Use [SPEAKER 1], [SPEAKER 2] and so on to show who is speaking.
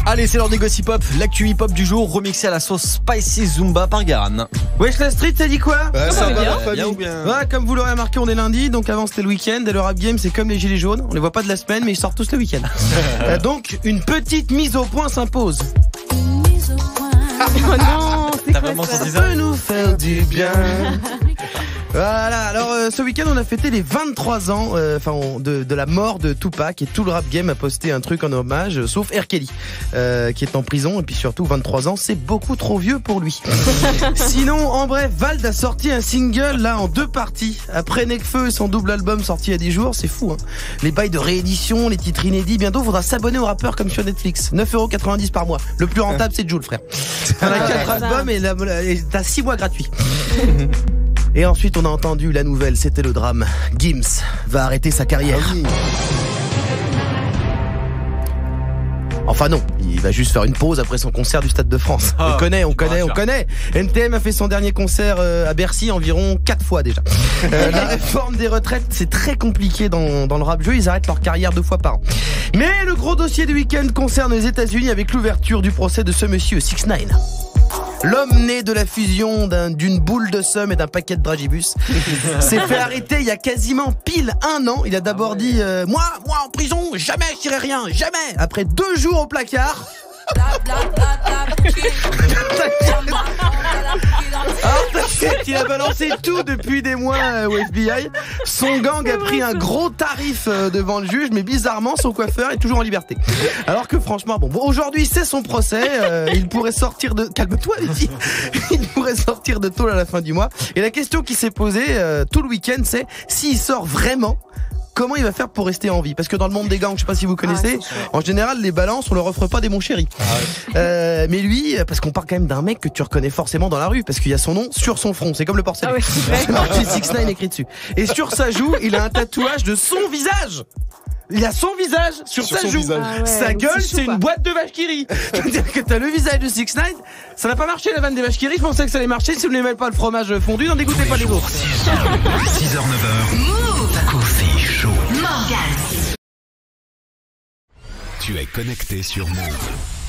[SPEAKER 1] Allez, c'est l'heure des Gossip Pop, l'actu hip-hop du jour, remixé à la sauce Spicy Zumba par Garan.
[SPEAKER 2] Wesh la street, t'as dit quoi?
[SPEAKER 1] Ça va,
[SPEAKER 2] bien ou bien? Ouais, comme vous l'aurez remarqué, on est lundi, donc avant c'était le week-end, et le rap game c'est comme les gilets jaunes, on les voit pas de la semaine, mais ils sortent tous le week-end. Donc, une petite mise au point s'impose.
[SPEAKER 3] Oh non, c'est
[SPEAKER 1] T'as
[SPEAKER 3] quoi
[SPEAKER 1] vraiment
[SPEAKER 3] ça?
[SPEAKER 1] senti
[SPEAKER 2] Ça peut nous faire du bien. Voilà, alors ce week-end on a fêté les 23 ans de la mort de Tupac, et tout le rap game a posté un truc en hommage, sauf R. Kelly qui est en prison, et puis surtout 23 ans c'est beaucoup trop vieux pour lui. Sinon, en bref, Vald a sorti un single là en 2 parties après Nekfeu et son double album sorti il y a 10 jours. C'est fou, hein. Les bails de réédition, les titres inédits. Bientôt faudra s'abonner aux rappeurs comme sur Netflix, 9,90€ par mois. Le plus rentable c'est Jul, frère. T'as 4 albums et t'as 6 mois gratuits. Et ensuite on a entendu la nouvelle, c'était le drame. Gims va arrêter sa carrière. Enfin non, il va juste faire une pause après son concert du Stade de France. On connaît. NTM a fait son dernier concert à Bercy environ 4 fois déjà. La réforme des retraites, c'est très compliqué dans le rap jeu, ils arrêtent leur carrière 2 fois par an. Mais le gros dossier du week-end concerne les États-Unis avec l'ouverture du procès de ce monsieur 6ix9ine. L'homme né de la fusion d'une boule de seum et d'un paquet de dragibus s'est fait arrêter il y a quasiment pile 1 an. Il a d'abord dit moi en prison, jamais je dirai rien, jamais. Après 2 jours au placard. Alors t'inquiète, il a balancé tout depuis des mois au FBI. Son gang a pris un gros tarif devant le juge, mais bizarrement son coiffeur est toujours en liberté. Alors que franchement, bon aujourd'hui c'est son procès, il pourrait sortir de... Calme-toi Letty. Il pourrait sortir de tôle à la fin du mois. Et la question qui s'est posée tout le week-end, c'est s'il sort vraiment, comment il va faire pour rester en vie? Parce que dans le monde des gangs, je sais pas si vous connaissez, en général les balances on leur offre pas des mon chéri. Mais lui, parce qu'on parle quand même d'un mec que tu reconnais forcément dans la rue, parce qu'il y a son nom sur son front, c'est comme le porcelain. C'est marqué 6ix9ine écrit dessus. Et sur sa joue, il a un tatouage de son visage. Il a son visage sur sa joue. Sa gueule, c'est une boîte de vache qui rit. C'est-à-dire que t'as le visage de 6ix9ine. Ça n'a pas marché la vanne des vaches qui rit. Je pensais que ça allait marcher si vous n'aimez pas le fromage fondu. N'en dégoûtez pas les autres.
[SPEAKER 4] 6h, 9h. Move. Coffee Show.
[SPEAKER 5] Morgane.
[SPEAKER 4] Tu es connecté sur Move.